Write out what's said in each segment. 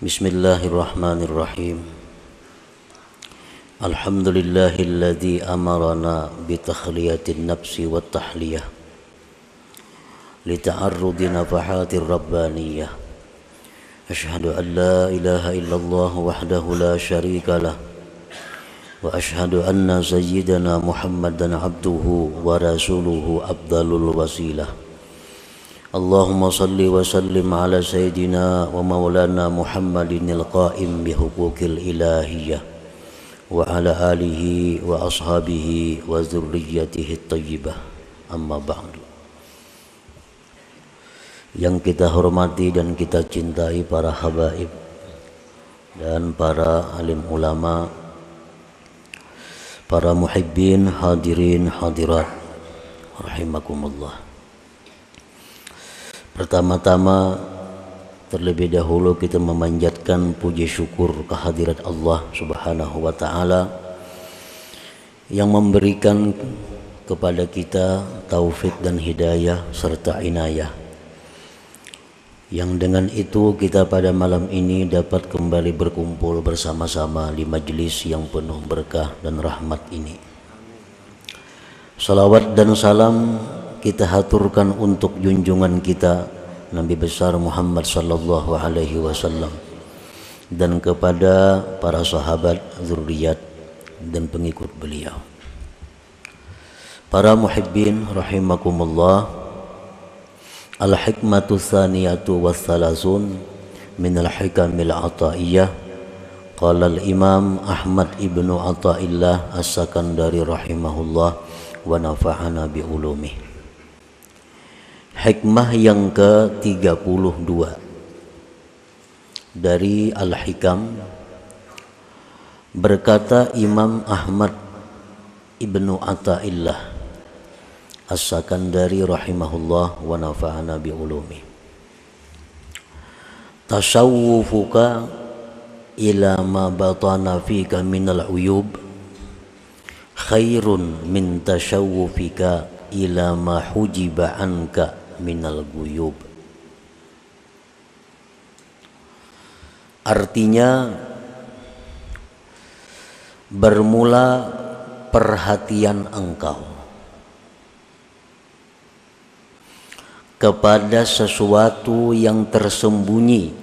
Bismillahirrahmanirrahim. Alhamdulillahilladzi amarana bitakliyatin nafsi wat tahliyah lita'arrudi nafahatir rabbaniyah. Asyhadu an la ilaha illallah wahdahu la syarika lah wa asyhadu anna sayyidana Muhammadan abduhu wa rasuluhu afdalul wasilah. Allahumma salli wa sallim ala sayyidina wa maulana Muhammadin al-qa'im bihuquqil ilahiyah wa ala alihi wa ashabihi wa zurriyyatihi at-tayyibah. Amma ba'du. Yang kita hormati dan kita cintai para habaib dan para alim ulama, para muhibbin, hadirin, hadirat rahimakumullah. Pertama-tama terlebih dahulu kita memanjatkan puji syukur kehadirat Allah Subhanahu wa taala yang memberikan kepada kita taufik dan hidayah serta inayah. Yang dengan itu kita pada malam ini dapat kembali berkumpul bersama-sama di majelis yang penuh berkah dan rahmat ini. Salawat dan salam kita haturkan untuk junjungan kita Nabi besar Muhammad sallallahu alaihi wasallam dan kepada para sahabat, zuriat dan pengikut beliau. Para muhibbin rahimakumullah, al-hikmatu tsaniyatu wassalasun min al-hikamil ataiyah. Qala al-imam Ahmad ibnu Athaillah as-Sakandari rahimahullah wa nafa'ana bi ulumih. Hikmah yang ke-32 dari Al-Hikam, berkata Imam Ahmad ibnu Athaillah as-Sakandari rahimahullah wa nafa'ana bi ulumi. Tasawwufuka ila ma batana fika minal uyub khairun min tasawwufika ila ma hujiba anka minal guyub. Artinya, bermula perhatian engkau kepada sesuatu yang tersembunyi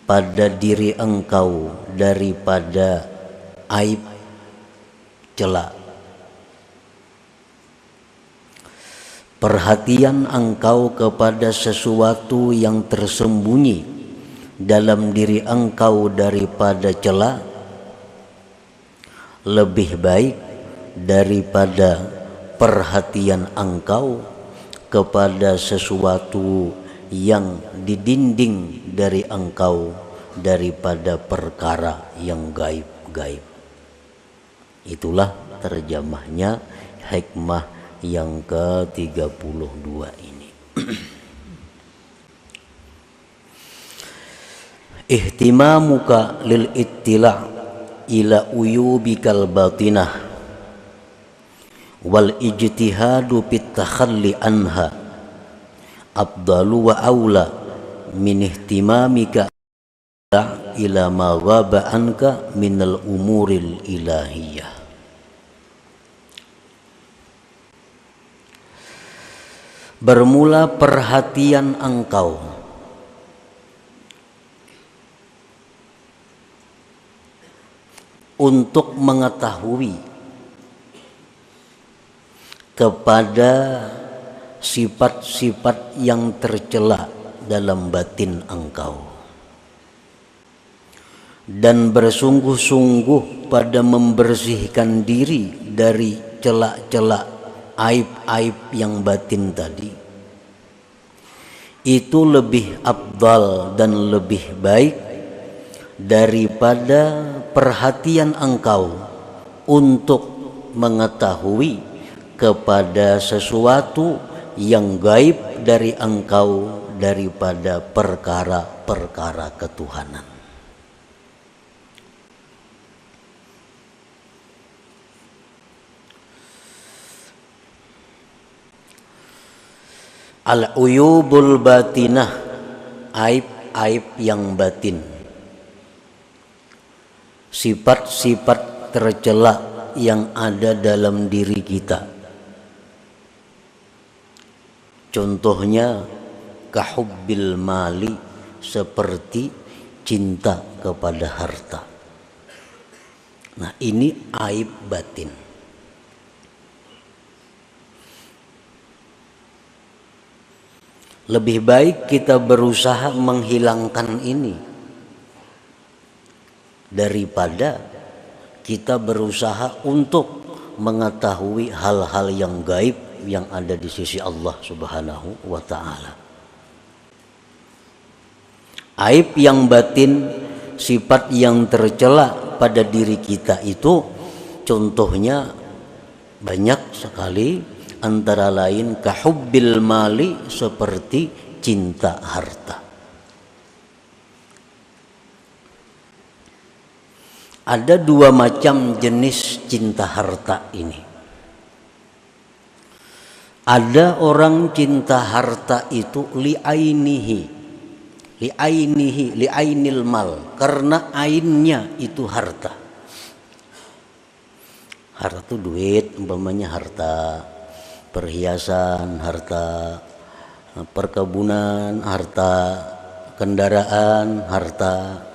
pada diri engkau daripada aib, celah. Perhatian engkau kepada sesuatu yang tersembunyi dalam diri engkau daripada celah lebih baik daripada perhatian engkau kepada sesuatu yang didinding dari engkau daripada perkara yang gaib-gaib. Itulah terjemahnya hikmah yang ke-32 ini. Ihtimamuka lil ittila' ila uyubikal batinah wal ijtihadu fit takhalli anha afdalu wa aula min ihtimamika ila ma ghaba anka minal umuril ilahiyah. Bermula perhatian engkau untuk mengetahui kepada sifat-sifat yang tercela dalam batin engkau dan bersungguh-sungguh pada membersihkan diri dari celak-celak aib-aib yang batin tadi. Itu lebih afdal dan lebih baik daripada perhatian engkau untuk mengetahui kepada sesuatu yang gaib dari engkau daripada perkara-perkara ketuhanan. Al-uyubul batinah, aib aib yang batin, sifat-sifat tercela yang ada dalam diri kita. Contohnya kahubbil mali, seperti cinta kepada harta. Nah, ini aib batin. Lebih baik kita berusaha menghilangkan ini daripada kita berusaha untuk mengetahui hal-hal yang gaib yang ada di sisi Allah Subhanahu wa ta'ala. Aib yang batin, sifat yang tercela pada diri kita itu contohnya banyak sekali, antara lain kahubbil mali, seperti cinta harta. Ada dua macam jenis cinta harta ini. Ada orang cinta harta itu li'ainil mal, karena ainnya itu harta. Harta itu duit, umpamanya harta perhiasan, harta perkebunan, harta kendaraan, harta.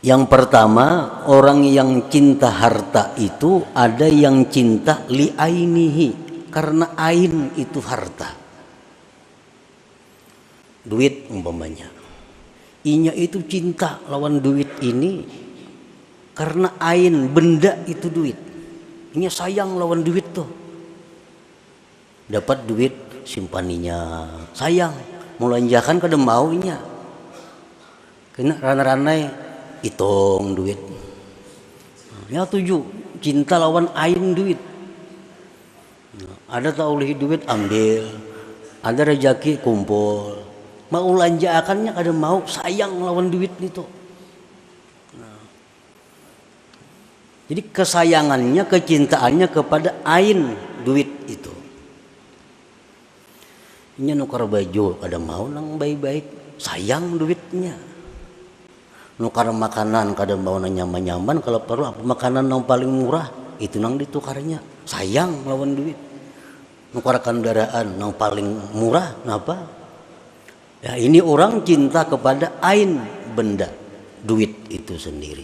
Yang pertama, orang yang cinta harta itu ada yang cinta li'ainihi, karena ain itu harta. Duit umpamanya, inya itu cinta lawan duit ini karena ain, benda itu duit. Inya sayang lawan duit tuh. Dapat duit simpaninya, sayang, mulanjakan kada maunya. Kena ranai-ranai hitung duit. Ya tuju, cinta lawan ain duit. Ada tak oleh duit ambil, ada rezeki kumpul, mau lanjakannya kada mau, sayang lawan duit itu. Jadi kesayangannya, kecintaannya kepada ain duit itu. Ini nukar baju kada mau nang baik-baik, sayang duitnya. Nukar makanan kada mau nang nyaman-nyaman, kalau perlu apa makanan yang paling murah itu nang ditukarnya, sayang lawan duit. Nukar kendaraan yang paling murah, kenapa? Ya, ini orang cinta kepada ain, benda, duit itu sendiri.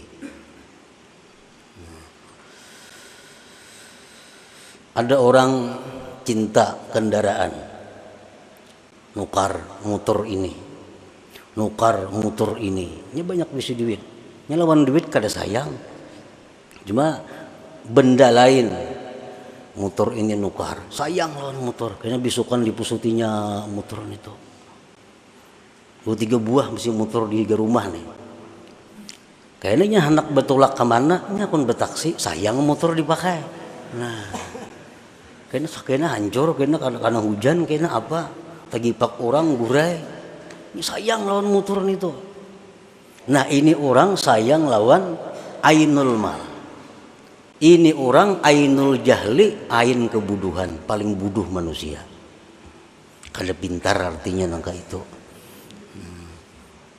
Ada orang cinta kendaraan, nukar motor ini, nukar motor ini. Ini banyak bisi duit. Ini lawan duit kada sayang. Cuma benda lain, motor ini nukar, sayang lawan motor. Kayaknya bisukan dipusutinya motor itu. 2-3 buah mesti motor di rumah nih. Kayaknya anak betulak kemana, ini akun betaksi, sayang motor dipakai. Nah, kayaknya hancur, kayaknya karena hujan, kayaknya apa, tagipak orang gurai. Ini sayang lawan motor itu. Nah, ini orang sayang lawan ainul mal. Ini orang ainul jahli, ain kebuduhan, paling buduh manusia. Kada pintar artinya nangka itu.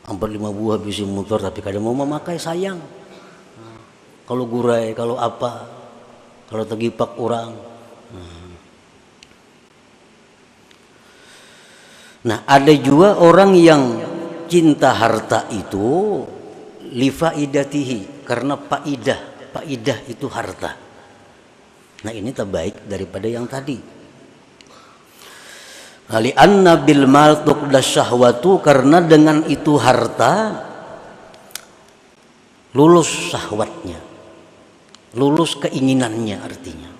Hampir 5 buah bisi motor tapi kada mau memakai, sayang. Kalau gurai, kalau apa, kalau tegipak orang. Nah, ada juga orang yang cinta harta itu lifaidatihi, karena faidah itu harta. Nah, ini terbaik daripada yang tadi. Ali anna bil mal tuqdas syahwatu, karena dengan itu harta lulus syahwatnya, lulus keinginannya artinya.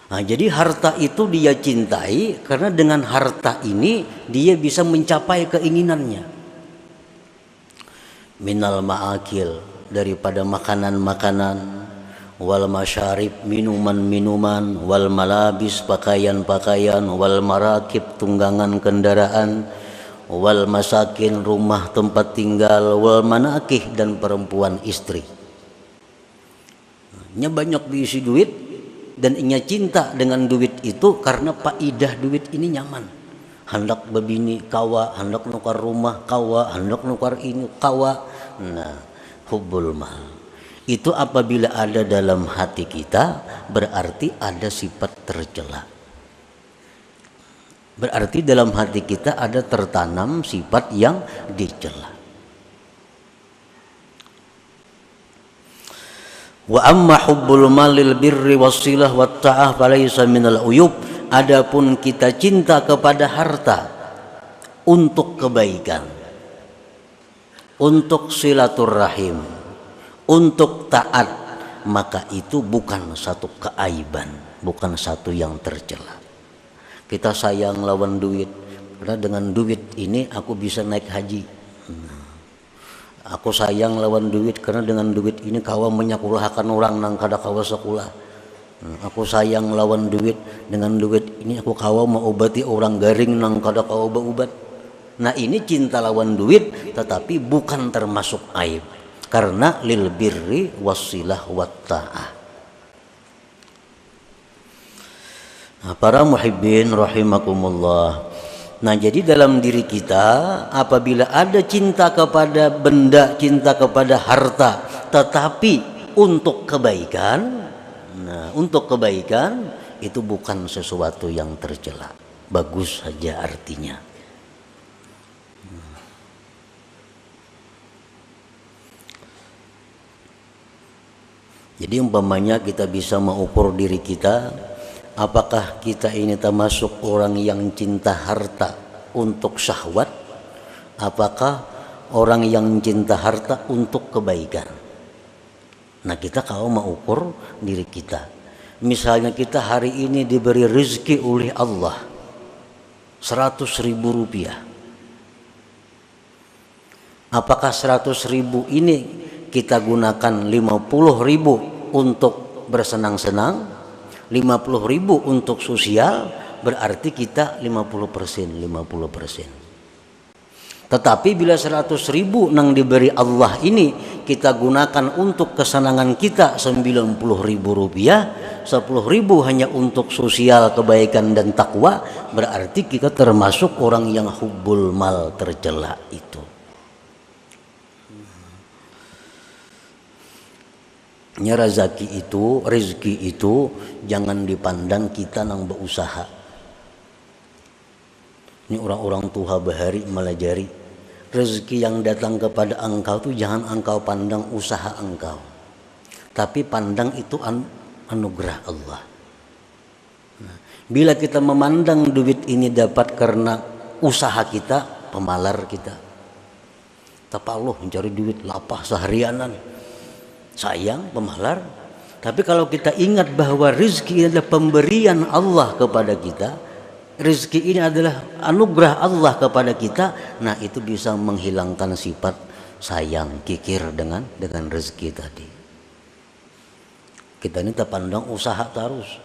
Nah, jadi harta itu dia cintai karena dengan harta ini dia bisa mencapai keinginannya. Minal ma'akil, daripada makanan-makanan, wal masyarib, minuman-minuman, wal malabis, pakaian-pakaian, wal marakib, tunggangan kendaraan, wal masakin, rumah tempat tinggal, wal manakih, dan perempuan istri. Nya banyak diisi duit dan inya cinta dengan duit itu karena faidah duit ini nyaman. hendak bebini kawa, hendak nukar rumah kawa, hendak nukar ini kawa. Nah, hubbul mal itu apabila ada dalam hati kita berarti ada sifat tercela. Berarti dalam hati kita ada tertanam sifat yang dicela. Wa amma hubbul malil birri wassilah wat ta'ah falaysa minal uyub. Adapun kita cinta kepada harta untuk kebaikan, untuk silaturahim, untuk taat, maka itu bukan satu keaiban, bukan satu yang tercela. Kita sayang lawan duit, karena dengan duit ini aku bisa naik haji. Aku sayang lawan duit karena dengan duit ini kawa menyakulahkan orang nang kada kawa sekolah. Aku sayang lawan duit, dengan duit ini aku kawa mengobati orang garing nang kada kawa berobat. Nah ini cinta lawan duit tetapi bukan termasuk aib, karena lil birri wassilah wat ta'ah. Nah, para muhibbin rahimakumullah. Nah jadi dalam diri kita apabila ada cinta kepada benda, cinta kepada harta, tetapi untuk kebaikan, nah untuk kebaikan itu bukan sesuatu yang tercela, bagus saja artinya. Jadi umpamanya kita bisa mengukur diri kita, apakah kita ini termasuk orang yang cinta harta untuk syahwat? Apakah orang yang cinta harta untuk kebaikan? Nah kita kalau mengukur diri kita, misalnya kita hari ini diberi rezeki oleh Allah 100.000 rupiah. Apakah 100.000 ini kita gunakan 50.000 untuk bersenang-senang, 50.000 untuk sosial, berarti kita 50%. Tetapi bila 100.000 nang diberi Allah ini kita gunakan untuk kesenangan kita 90.000 rupiah, 10.000 hanya untuk sosial, kebaikan dan takwa, berarti kita termasuk orang yang hubbul mal tercela itu. Rezeki itu jangan dipandang kita nang berusaha. Ini orang-orang tua bahari melajari rezeki yang datang kepada engkau itu jangan engkau pandang usaha engkau, tapi pandang itu anugerah Allah. Nah, bila kita memandang duit ini dapat karena usaha kita, pemalar kita. Tapi Allah mencari duit lapah seharianan, sayang pemalar. Tapi kalau kita ingat bahwa rezeki adalah pemberian Allah kepada kita, rezeki ini adalah anugerah Allah kepada kita, nah itu bisa menghilangkan sifat sayang, kikir dengan rezeki tadi. Kita ini terpandang usaha terus,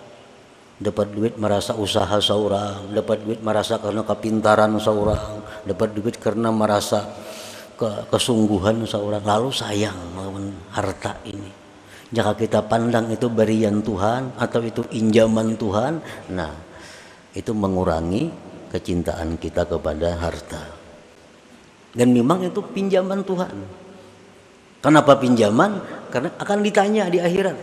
dapat duit merasa usaha seorang, dapat duit merasa karena kepintaran seorang, dapat duit karena merasa kesungguhan seorang, lalu sayang melawan harta ini. Jika kita pandang itu berian Tuhan atau itu injaman Tuhan, nah itu mengurangi kecintaan kita kepada harta. Dan memang itu pinjaman Tuhan. Kenapa pinjaman? Karena akan ditanya di akhirat.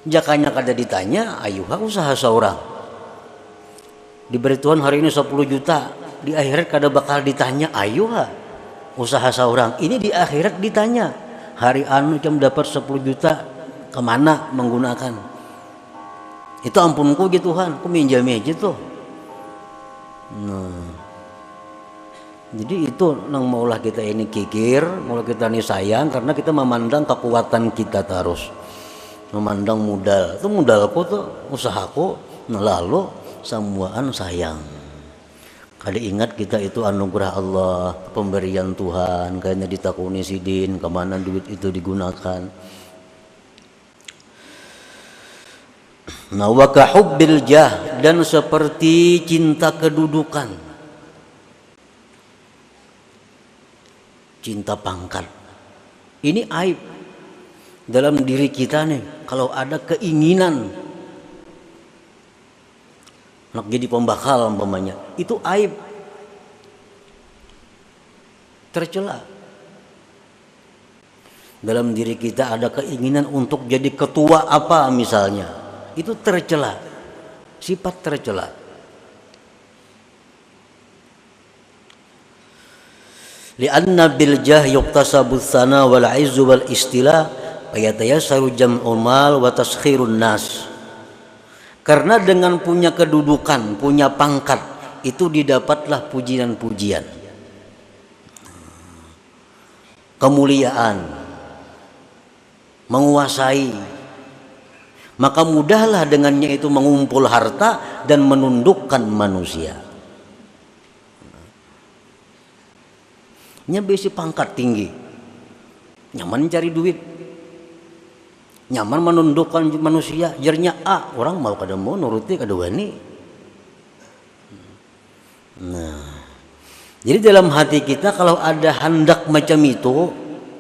Jakanya kada ditanya, ayuha usaha seorang. Diberi Tuhan hari ini 10 juta, di akhirat kada bakal ditanya, ayuha usaha seorang. Ini di akhirat ditanya, hari anu jam dapat 10 juta kemana menggunakan? Itu ampunku gitu Tuhan, aku minjam aja tuh. Nah, jadi itu nang maulah kita ini kikir, maulah kita ini sayang karena kita memandang kekuatan kita terus, memandang modal. Itu modalku tuh, usahaku, nah lalu semuaan sayang. Kada ingat kita itu anugerah Allah, pemberian Tuhan, kayaknya ditakuni sidin, kemana duit itu digunakan. Nah, wa kahubbil jah, dan seperti cinta kedudukan, cinta pangkat. Ini aib dalam diri kita nih. Kalau ada keinginan nak jadi pembakal umpamanya, itu aib, tercela. Dalam diri kita ada keinginan untuk jadi ketua apa misalnya, itu tercela, sifat tercela. Lianna bil jah yuktasabu tsana wal izzu wal istila fayatayassaru jam'ul mal wa taskhirun nas. Karena dengan punya kedudukan, punya pangkat, itu didapatlah pujian-pujian, kemuliaan, menguasai, maka mudahlah dengannya itu mengumpul harta dan menundukkan manusia. Nya besi pangkat tinggi, nyaman cari duit, nyaman menundukkan manusia, jernya orang mau kada mau nuruti kada wani. Nah, jadi dalam hati kita kalau ada hendak macam itu,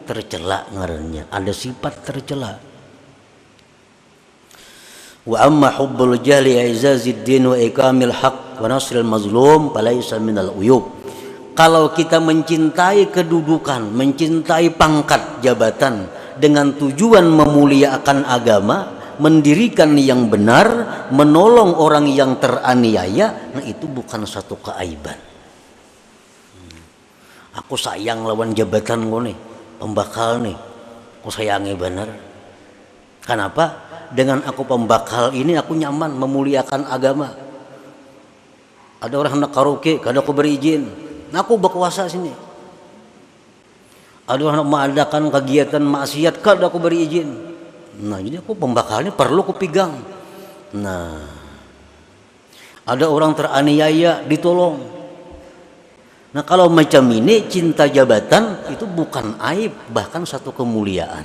tercela ngarannya, ada sifat tercela. Wa amma hubbul jahli i'zazid din wa ikamil haq wa nasril mazlum falaysa minal uyub. Kalau kita mencintai kedudukan, mencintai pangkat jabatan dengan tujuan memuliakan agama, mendirikan yang benar, menolong orang yang teraniaya, nah itu bukan satu keaiban. Aku sayang lawan jabatan gue nih, pembakal nih, aku sayangi benar. Kenapa? Dengan aku pembakal ini aku nyaman memuliakan agama. Ada orang hendak karaoke, kada aku beri izin. Nah, aku berkuasa sini. Ada orang mengadakan kegiatan maksiat, kada aku beri izin. Nah, jadi aku pembakalnya perlu aku pegang. Nah, ada orang teraniaya, ditolong. Nah, kalau macam ini cinta jabatan itu bukan aib, bahkan satu kemuliaan.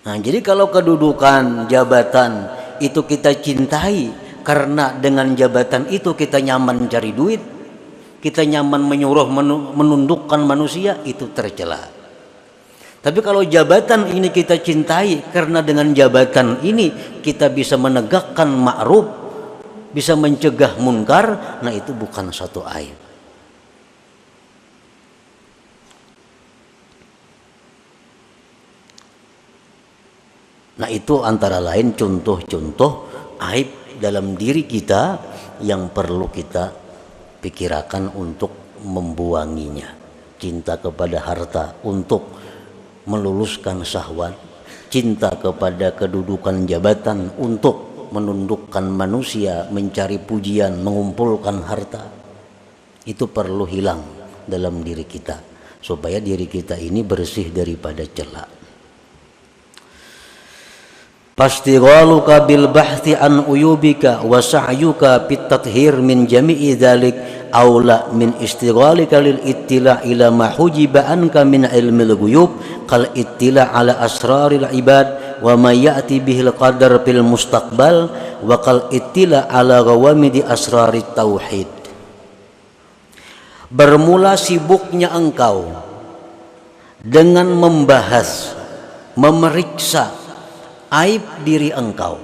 Nah, jadi kalau kedudukan jabatan itu kita cintai, karena dengan jabatan itu kita nyaman cari duit, kita nyaman menyuruh menundukkan manusia, itu tercela. Tapi kalau jabatan ini kita cintai karena dengan jabatan ini kita bisa menegakkan ma'ruf, bisa mencegah munkar, nah itu bukan satu aib. Nah itu antara lain contoh-contoh aib dalam diri kita yang perlu kita pikirkan untuk membuanginya. Cinta kepada harta untuk meluluskan syahwat, cinta kepada kedudukan jabatan untuk menundukkan manusia, mencari pujian, mengumpulkan harta, itu perlu hilang dalam diri kita supaya diri kita ini bersih daripada cela. Fastighaluka bil bahthi an uyubika wa sa'yuka bit tathhir min jami'i dzalik aula min istighalika lil ittila' ila ma hujiba anka min ilmil ghuyub kal ittila' ala asraril ibad wa ma ya'ti bihil qadar fil mustaqbal wa kal ittila' ala ghawamidi asrarit tauhid. Bermula sibuknya engkau dengan membahas, memeriksa aib diri engkau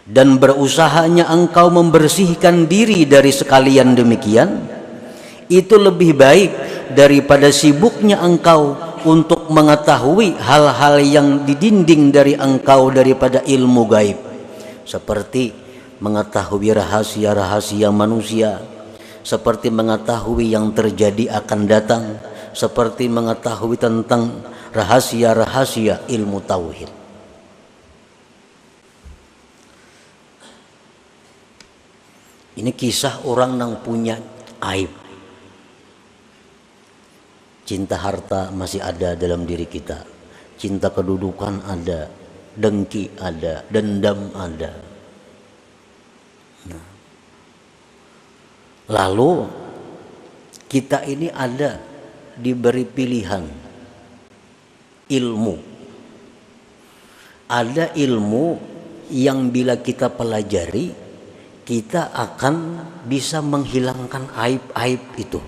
dan berusahanya engkau membersihkan diri dari sekalian demikian, itu lebih baik daripada sibuknya engkau untuk mengetahui hal-hal yang didinding dari engkau daripada ilmu gaib, seperti mengetahui rahasia-rahasia manusia, seperti mengetahui yang terjadi akan datang, seperti mengetahui tentang rahasia-rahasia ilmu tauhid. Ini kisah orang yang punya aib. Cinta harta masih ada dalam diri kita, cinta kedudukan ada, dengki ada, dendam ada. Nah, lalu kita ini ada diberi pilihan ilmu. Ada ilmu yang bila kita pelajari, kita akan bisa menghilangkan aib-aib itu.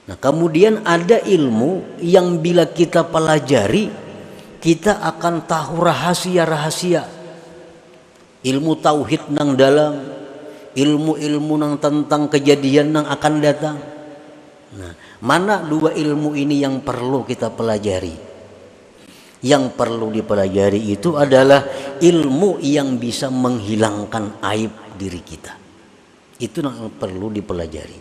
Nah, kemudian ada ilmu yang bila kita pelajari, kita akan tahu rahasia-rahasia ilmu tauhid nang dalam, ilmu-ilmu nang tentang kejadian nang akan datang. Nah, mana dua ilmu ini yang perlu kita pelajari? Yang perlu dipelajari itu adalah ilmu yang bisa menghilangkan aib diri kita. Itu yang perlu dipelajari.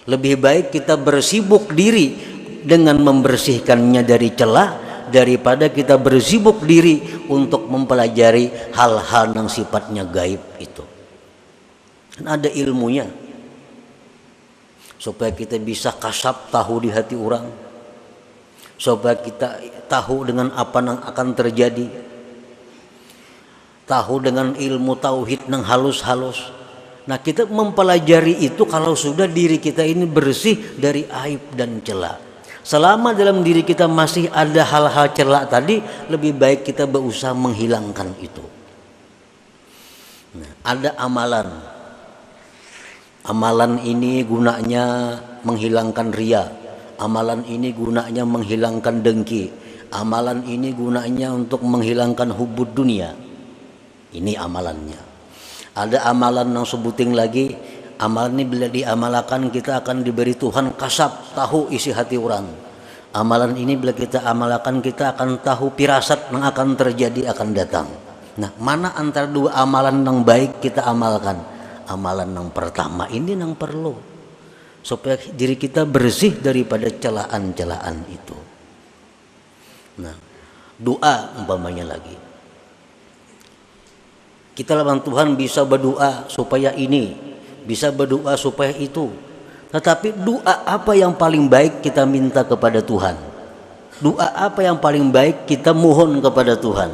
Lebih baik kita bersibuk diri dengan membersihkannya dari celah daripada kita bersibuk diri untuk mempelajari hal-hal yang sifatnya gaib itu. Kan ada ilmunya supaya kita bisa kasab tahu di hati orang, supaya kita tahu dengan apa yang akan terjadi, tahu dengan ilmu tauhid yang halus-halus. Nah, kita mempelajari itu kalau sudah diri kita ini bersih dari aib dan celah. Selama dalam diri kita masih ada hal-hal celah tadi, lebih baik kita berusaha menghilangkan itu. Nah, ada amalan. Amalan ini gunanya menghilangkan ria. Amalan ini gunanya menghilangkan dengki. Amalan ini gunanya untuk menghilangkan hubud dunia. Ini amalannya. Ada amalan yang sebuting lagi, amalan ini bila diamalkan kita akan diberi Tuhan kasab tahu isi hati orang. Amalan ini bila kita amalkan kita akan tahu firasat yang akan terjadi akan datang. Nah, mana antara dua amalan yang baik kita amalkan? Amalan yang pertama ini yang perlu supaya diri kita bersih daripada celaan-celaan itu. Nah, doa umpamanya lagi. Kita lawan Tuhan bisa berdoa supaya ini, bisa berdoa supaya itu. Tetapi doa apa yang paling baik kita minta kepada Tuhan? Doa apa yang paling baik kita mohon kepada Tuhan?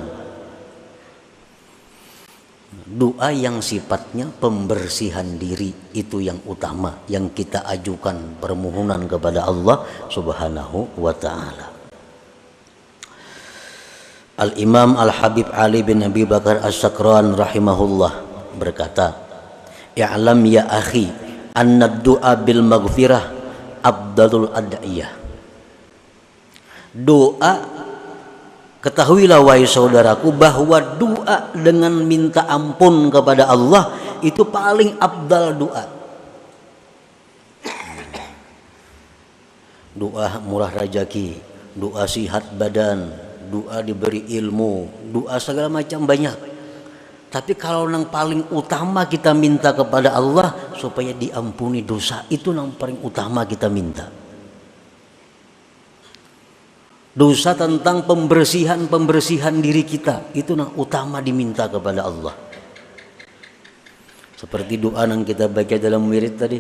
Doa yang sifatnya pembersihan diri itu yang utama yang kita ajukan permohonan kepada Allah Subhanahu wa taala. Al-Imam Al-Habib Ali bin Abi Bakar As-Sakran rahimahullah berkata, "I'lam ya akhi anna ad-du'a bil maghfirah afdalul ad'iyah." Doa, ketahuilah wahai saudaraku bahwa doa dengan minta ampun kepada Allah itu paling afdal doa. Doa murah rezeki, doa sihat badan, doa diberi ilmu, doa segala macam banyak. Tapi kalau yang paling utama kita minta kepada Allah supaya diampuni dosa, itu yang paling utama kita minta. Dosa tentang pembersihan diri kita, itu yang utama diminta kepada Allah. Seperti doa yang kita baca dalam wirid tadi,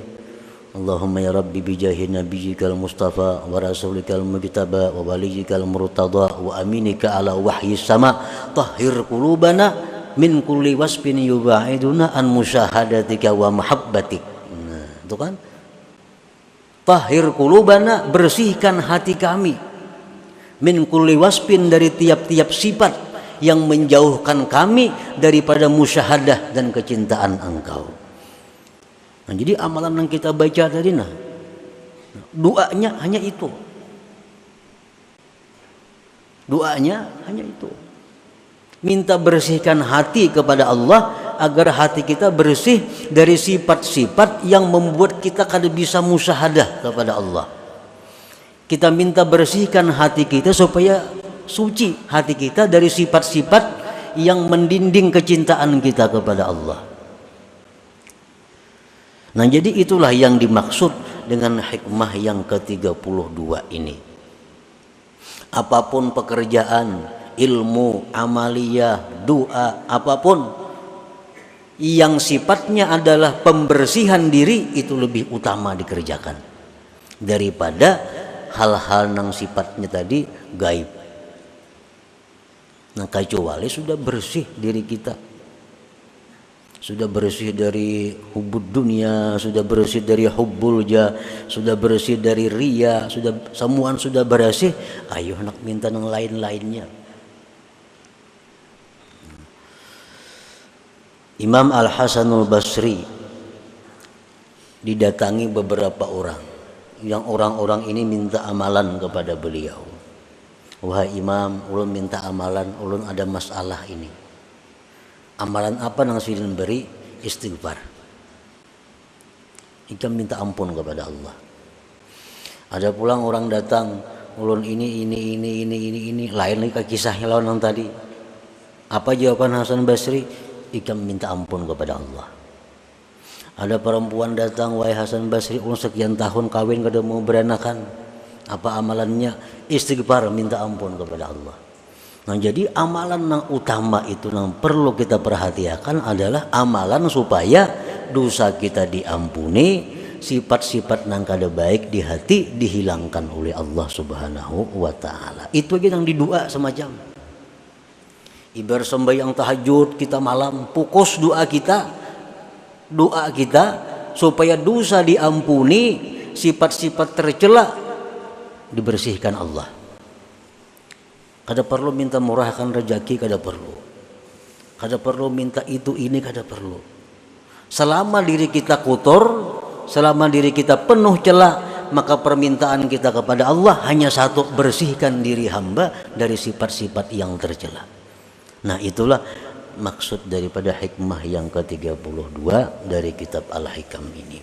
Allahumma ya Rabbi bijahi nabiyyikal mustafa wa rasulikal mujtaba wa waliyikal murtada wa aminika ala wahyi sama tahhir qulubana min kulli wasfin yubaiduna an musyahadatika wa mahabbatik. Nah, itu kan tahhir qulubana, bersihkan hati kami, min kulli wasfin, dari tiap-tiap sifat yang menjauhkan kami daripada musyahadah dan kecintaan Engkau. Nah, jadi amalan yang kita baca tadi, nah, doanya hanya itu. Doanya hanya itu. Minta bersihkan hati kepada Allah agar hati kita bersih dari sifat-sifat yang membuat kita kada bisa musyahadah kepada Allah. Kita minta bersihkan hati kita supaya suci hati kita dari sifat-sifat yang mendinding kecintaan kita kepada Allah. Nah, jadi itulah yang dimaksud dengan hikmah yang ke-32 ini. Apapun pekerjaan, ilmu, amaliyah, doa, apapun yang sifatnya adalah pembersihan diri itu lebih utama dikerjakan daripada hal-hal yang sifatnya tadi gaib. Nah, kecuali sudah bersih diri kita, sudah bersih dari hubud dunia, sudah bersih dari hubbul jah, sudah bersih dari ria, semua sudah bersih, ayo nak minta yang lain-lainnya. Imam Al-Hasanul Basri didatangi beberapa orang, yang orang-orang ini minta amalan kepada beliau. wahai imam, ulun minta amalan, ulun ada masalah ini. Amalan apa nang sidin beri? Istighfar. Ikam minta ampun kepada Allah. Ada pulang orang datang, ulun ini, lain lagi kisahnya lawan yang tadi. Apa jawaban Hasan Basri? Ikam minta ampun kepada Allah. Ada perempuan datang, wahai Hasan Basri, ulun sekian tahun kawin kada mau beranakan. Apa amalannya? Istighfar, minta ampun kepada Allah. Nah, jadi amalan yang utama itu yang perlu kita perhatikan adalah amalan supaya dosa kita diampuni, sifat-sifat yang kada baik di hati dihilangkan oleh Allah Subhanahu wa taala. Itu aja yang didua semacam. Ibarat sembahyang tahajud kita malam, fokus doa kita supaya dosa diampuni, sifat-sifat tercela dibersihkan Allah. Kada perlu minta murahkan rezeki, kada perlu minta itu ini, kada perlu. Selama diri kita kotor, selama diri kita penuh celah, maka permintaan kita kepada Allah hanya satu, bersihkan diri hamba dari sifat-sifat yang tercela. Nah, itulah maksud daripada hikmah yang ke-32 dari kitab Al-Hikam ini.